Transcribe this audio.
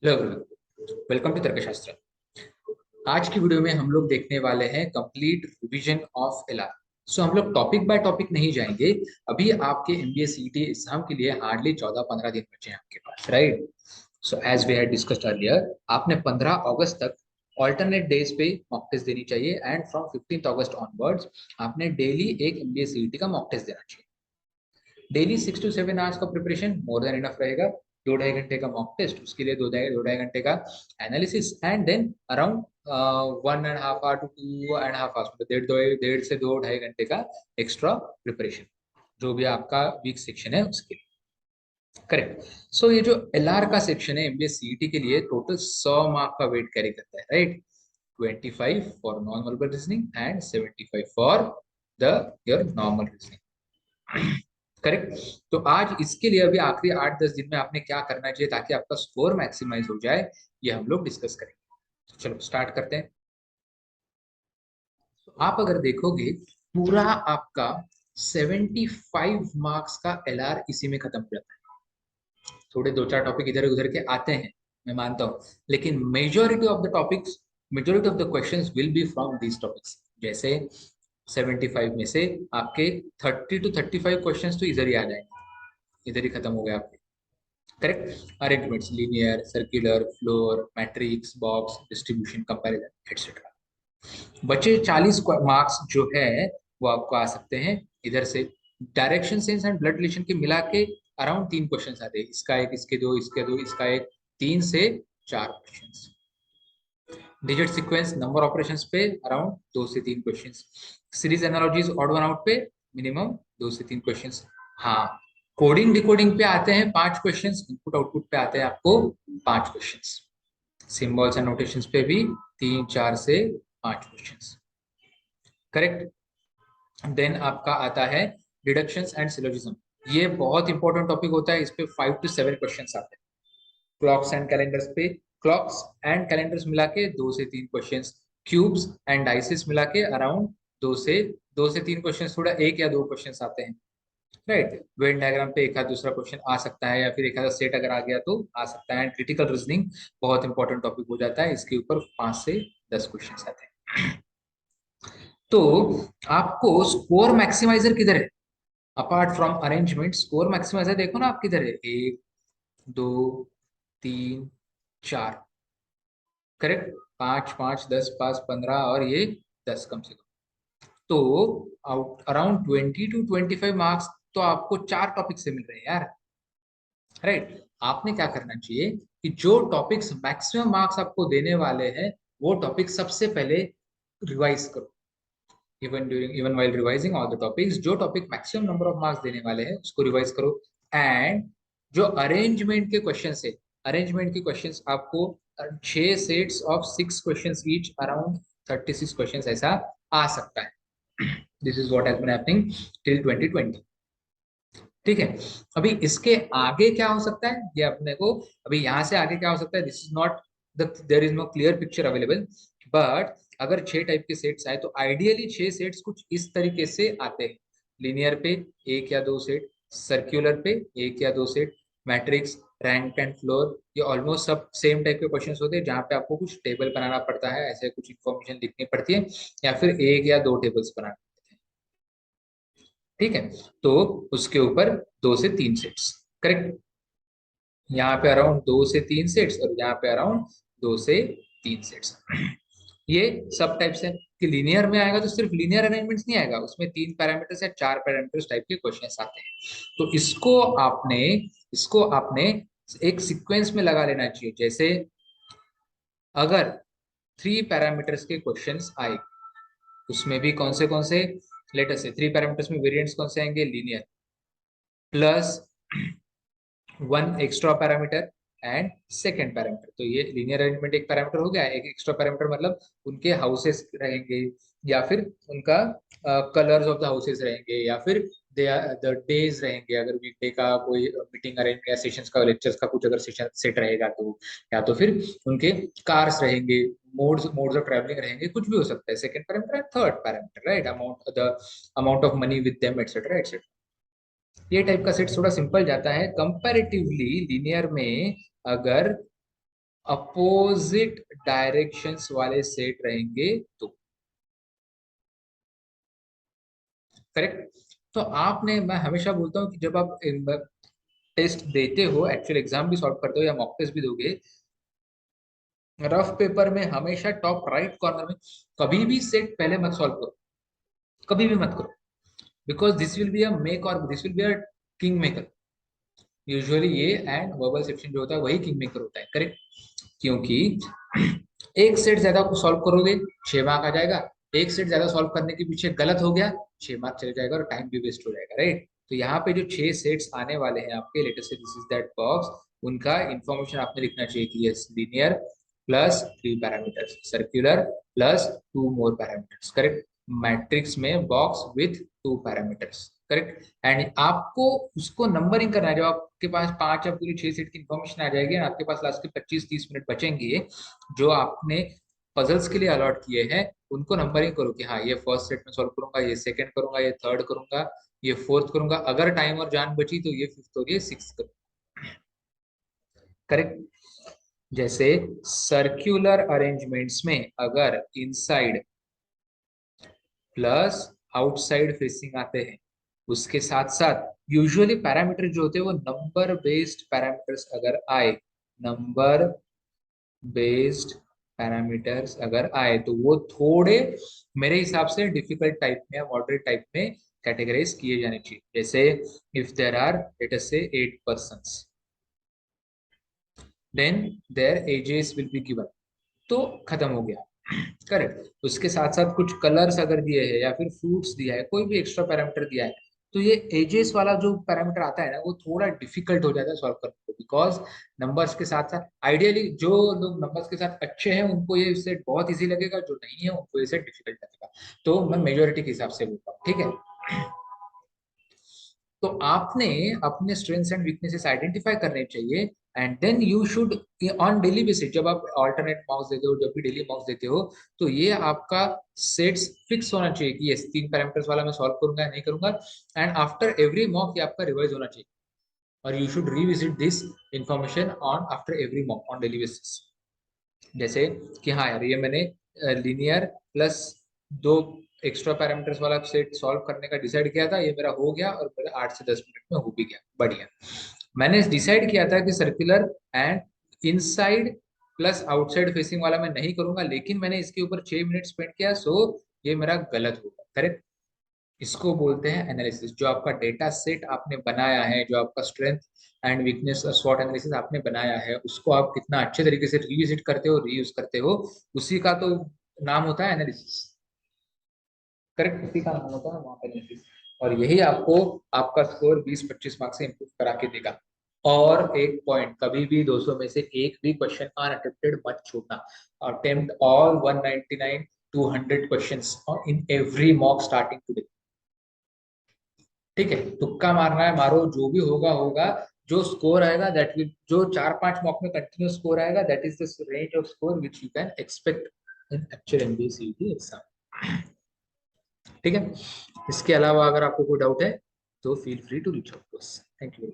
Hello welcome to तर्कशास्त्र। आज की वीडियो में हम लोग देखने वाले हैं कंप्लीट रिवीजन ऑफ एलआर। सो हम लोग टॉपिक बाय टॉपिक नहीं जाएंगे। अभी आपके एमबीए सीईटी एग्जाम के लिए हार्डली 14-15 दिन बचे हैं आपके पास, right? So as we had discussed earlier, आपने 15 अगस्त तक ऑल्टरनेट डेज पे मॉक टेस्ट देनी चाहिए एंड फ्रॉम 15 अगस्त ऑनवर्ड्स आपने डेली एक एमबीए सीईटी का मॉक टेस्ट देना चाहिए। डेली 6 to 7 आवर्स का प्रिपरेशन मोर देन इनफ रहेगा। 2-2.5 घंटे का मॉक टेस्ट, उसके लिए 2-2.5 घंटे का analysis and then around 1.5 hour to 2.5 hours, मतलब 1.5 से 2.5 घंटे का एक्स्ट्रा प्रिपरेशन, जो भी आपका वीक सेक्शन है उसके लिए। करेक्ट। सो ये जो एलआर का सेक्शन है एमबीए सीईटी के लिए टोटल 100 मार्क का वेट कैरी करता है, right? 25 for non verbal reasoning and 75 for the your normal reasoning. Correct. तो आज इसके लिए अभी आखिरी 8-10 दिन में आपने क्या करना चाहिए ताकि आपका स्कोर मैक्सिमाइज हो जाए, ये हम लोग डिस्कस करेंगे। तो चलो स्टार्ट करते हैं। तो आप अगर देखोगे, पूरा आपका 75 मार्क्स का एलआर इसी में खत्म हो जाता है। थोड़े 2-4 टॉपिक इधर उधर के आते हैं, मैं मानता हूँ, लेकिन majority of the topics, majority of the questions will be from these topics. जैसे 75 में से आपके 30 to 35 क्वेश्चंस तो इधर ही आ जाएंगे, इधर ही खत्म हो गए आपके। Correct. Arrangements, linear, circular, floor, matrix, box, distribution, comparison etcetera. बचे 40 मार्क्स जो है वो आपको आ सकते हैं इधर से। Direction sense and blood relation के मिला के अराउंड 3 क्वेश्चन आते हैं, इसका एक, इसके दो, इसके दो, इसका एक, 3 से 4 question. Digit sequence, number operations पे अराउंड 2 से 3 questions. Series analogies, odd one out पे मिनिमम 2 से 3 क्वेश्चंस। हाँ, कोडिंग डिकोडिंग पे आते हैं 5 क्वेश्चंस, इनपुट आउटपुट पे आते हैं आपको 5 क्वेश्चंस। सिंबल्स एंड नोटेशंस पे भी 3, 4 से 5 क्वेश्चंस। करेक्ट। देन आपका आता है डिडक्शंस एंड सिलोजिज्म। ये बहुत इंपॉर्टेंट टॉपिक होता है, इस पे 5 to 7 क्वेश्चंस आते हैं। क्लॉक्स एंड कैलेंडर्स पे, क्लॉक्स एंड कैलेंडर्स मिला के 2 से 3 क्वेश्चंस। क्यूब्स एंड डाइसिस मिला के अराउंड 2 से 3 क्वेश्चंस, थोड़ा 1 या 2 क्वेश्चंस आते हैं, राइट? वेन डायग्राम पे एक आध दूसरा क्वेश्चन आ सकता है, या फिर एक आधा सेट अगर आ गया तो आ सकता है। क्रिटिकल रीजनिंग बहुत इंपॉर्टेंट टॉपिक हो जाता है, इसके ऊपर 5 से 10 क्वेश्चन आते हैं। तो आपको स्कोर मैक्सिमाइजर किधर है? Apart from arrangement, score maximiser देखो ना आप किधर है। 1, 2, 3, 4। करेक्ट। 5, 5, 10, 5, 15 और ये 10 कम से कम। तो अराउंड 20 to 25 मार्क्स तो आपको 4 टॉपिक से मिल रहे हैं यार, राइट? आपने क्या करना चाहिए कि जो टॉपिक्स मैक्सिमम मार्क्स आपको देने वाले हैं वो टॉपिक सबसे पहले रिवाइज करो। Even while revising all the topics, जो topic maximum number of marks देने वाले हैं उसको रिवाइज करो। एंड जो अरेंजमेंट के क्वेश्चन है, अरेंजमेंट के क्वेश्चंस आपको 6 sets of 6 questions each, around 36 questions ऐसा आ सकता है। This is what has been happening till 2020। ठीक है। अभी इसके आगे क्या हो सकता है ये अपने को, अभी यहाँ से आगे क्या हो सकता है, this is not there is no clear picture available. But अगर 6 टाइप के सेट्स आए तो आइडियली 6 सेट्स कुछ इस तरीके से आते हैं। लिनियर पे 1 या 2 सेट, सर्क्यूलर पे 1 या 2 set, matrix, rank and floor, ये ऑलमोस्ट सब सेम टाइप के क्वेश्चंस होते हैं जहाँ पे आपको कुछ टेबल बनाना पड़ता है, ऐसे कुछ इन्फॉर्मेशन लिखनी पड़ती है, या फिर 1 या 2 टेबल्स बनाना। ठीक है। तो उसके ऊपर 2 से 3 सेट्स। करेक्ट। यहाँ पे अराउंड 2 से 3 सेट्स और यहाँ पे अराउंड 2 से 3 सेट्स। ये सब टाइप्स है कि लिनियर में आएगा तो सिर्फ लिनियर अरेंजमेंट्स नहीं आएगा, उसमें 3 पैरामीटर्स या 4 पैरामीटर्स टाइप के क्वेश्चंस आते हैं। तो इसको आपने एक सीक्वेंस में लगा लेना चाहिए। जैसे अगर 3 पैरामीटर्स के क्वेश्चंस आए, उसमें भी कौन से लेटर से 3 पैरामीटर्स में वेरिएंट्स कौन से आएंगे, linear plus 1 extra parameter and second parameter. तो ये लीनियर अरेंजमेंट एक पैरामीटर हो गया, एक एक्स्ट्रा पैरामीटर मतलब उनके हाउसेस रहेंगे, या फिर उनका कलर्स ऑफ द हाउसेस रहेंगे, या फिर द डेज रहेंगे, अगर वीकडे का कोई मीटिंग अरेंज या सेशंस का, लेक्चर्स का कुछ अगर सेशन सेट रहेगा तो, या तो फिर उनके कार्स रहेंगे, मोड्स मोड्स ऑफ ट्रैवलिंग रहेंगे, कुछ भी हो सकता है। Second parameter and third parameter, right? Amount of money with them etcetera etcetera. ये टाइप का सेट थोड़ा सिंपल जाता है कंपैरेटिवली लिनियर में। अगर अपोजिट डायरेक्शंस वाले सेट रहेंगे तो करेक्ट। तो आपने, मैं हमेशा बोलता हूँ कि जब आप टेस्ट देते हो, एक्चुअल एग्जाम भी सॉल्व करते हो या मॉक टेस्ट भी दोगे, रफ पेपर में हमेशा टॉप राइट कॉर्नर में कभी भी सेट पहले मत सॉल्व करो, कभी भी मत करो, because this will be a make or this will be a king maker. Usually ये एंड वर्बल सेक्शन जो होता है वही किंग मेकर होता है, करेक्ट। क्योंकि एक सेट ज्यादा को सॉल्व करोगे 6 मार्क आ जाएगा, एक सेट ज्यादा सॉल्व करने के पीछे गलत हो गया 6 मार्क चले जाएगा और टाइम भी वेस्ट हो जाएगा, राइट। तो यहाँ पे जो 6 सेट्स आने वाले हैं आपके, लेटेस्ट से दिस इज दैट बॉक्स, उनका इंफॉर्मेशन आपने लिखना चाहिए कि yes linear plus 3 parameters, circular plus 2 मोर पैरामीटर्स, करेक्ट। मैट्रिक्स में box with 2 parameters, correct. And आपको उसको नंबरिंग करना है। जब आपके पास 5 या पूरी 6 सेट की इंफॉर्मेशन आ जाएगी और आपके पास लास्ट के 25-30 मिनट बचेंगे जो आपने पजल्स के लिए अलॉट किए हैं, उनको नंबरिंग करो कि हाँ ये फर्स्ट सेट में सॉल्व करूंगा, ये सेकंड करूंगा, ये थर्ड करूंगा, ये फोर्थ करूंगा, अगर टाइम और जान बची तो ये फिफ्थ और ये सिक्स करूंगा, करेक्ट। जैसे सर्क्यूलर अरेंजमेंट्स में अगर इनसाइड प्लस आउटसाइड फेसिंग आते हैं, उसके साथ साथ यूजुअली पैरामीटर जो होते हैं वो नंबर बेस्ड पैरामीटर्स अगर आए, नंबर बेस्ड पैरामीटर्स अगर आए तो वो थोड़े मेरे हिसाब से डिफिकल्ट टाइप में या मॉडरेट टाइप में कैटेगराइज किए जाने चाहिए। जैसे if there are let us say 8 persons, then their ages will be given, तो खत्म हो गया, करेक्ट। उसके साथ साथ कुछ कलर्स अगर दिए हैं या फिर फ्रूट्स दिया है, कोई भी एक्स्ट्रा पैरामीटर दिया है, तो ये एजेस वाला जो पैरामीटर आता है ना वो थोड़ा डिफिकल्ट हो जाता है सॉल्व करने को, बिकॉज नंबर्स के साथ साथ आइडियली जो लोग नंबर्स के साथ अच्छे हैं उनको ये सेट बहुत इजी लगेगा, जो नहीं है उनको ये सेट डिफिकल्ट लगेगा। तो मैं मेजोरिटी के हिसाब से बोलता हूँ, ठीक है। तो आपने अपने स्ट्रेंथ्स एंड वीकनेसेस आइडेंटिफाई करने चाहिए, and then you should on daily basis, जब आप ऑल्टरनेट मार्क्स देते हो, जब भी डेली मार्क्स देते हो, तो ये आपका सेट्स फिक्स होना चाहिए कि ये 3 पैरामीटर्स वाला मैं सॉल्व करूंगा या नहीं करूंगा, एंड आफ्टर एवरी मॉक ये आपका रिवाइज होना चाहिए, और you should revisit this information on after every mock on daily basis. जैसे कि हाँ यार ये मैंने लीनियर प्लस 2 एक्स्ट्रा पैरामीटर्स वाला सेट सॉल्व करने का डिसाइड किया था, ये मेरा हो गया और मेरा 8 से 10 मिनट में हो भी गया, बढ़िया। मैंने डिसाइड किया था कि circular and inside plus outside facing वाला मैं नहीं करूंगा, लेकिन मैंने इसके ऊपर 6 मिनट स्पेंड किया, सो ये मेरा गलत होगा, करेक्ट। इसको बोलते हैं एनालिसिस। जो आपका डेटा सेट आपने बनाया है, जो आपका स्ट्रेंथ एंड वीकनेस स्वॉट एनालिसिस आपने बनाया है, उसको आप कितना अच्छे तरीके से रिविजिट करते हो, रीयूज करते हो, उसी का तो नाम होता है एनालिसिस, करेक्ट। उसी का नाम होता है वहां पर एनालिसिस। और यही आपको आपका स्कोर 20-25 मार्क्स से इंप्रूव करा के देगा। और एक पॉइंट, कभी भी 200 में से एक भी क्वेश्चन अनअटेम्प्टेड मत छोड़ना। Attempt all 199 200 questions in every mock starting today, ठीक है। तुक्का मारना है, मारो, जो भी होगा होगा। जो स्कोर आएगा दैट विल, जो 4-5 मॉक में कंटिन्यू स्कोर आएगा, that is the range off score which you can expect in actual MBA CET exam, ठीक है। इसके अलावा अगर आपको कोई डाउट है तो feel free to reach out to us. Thank you.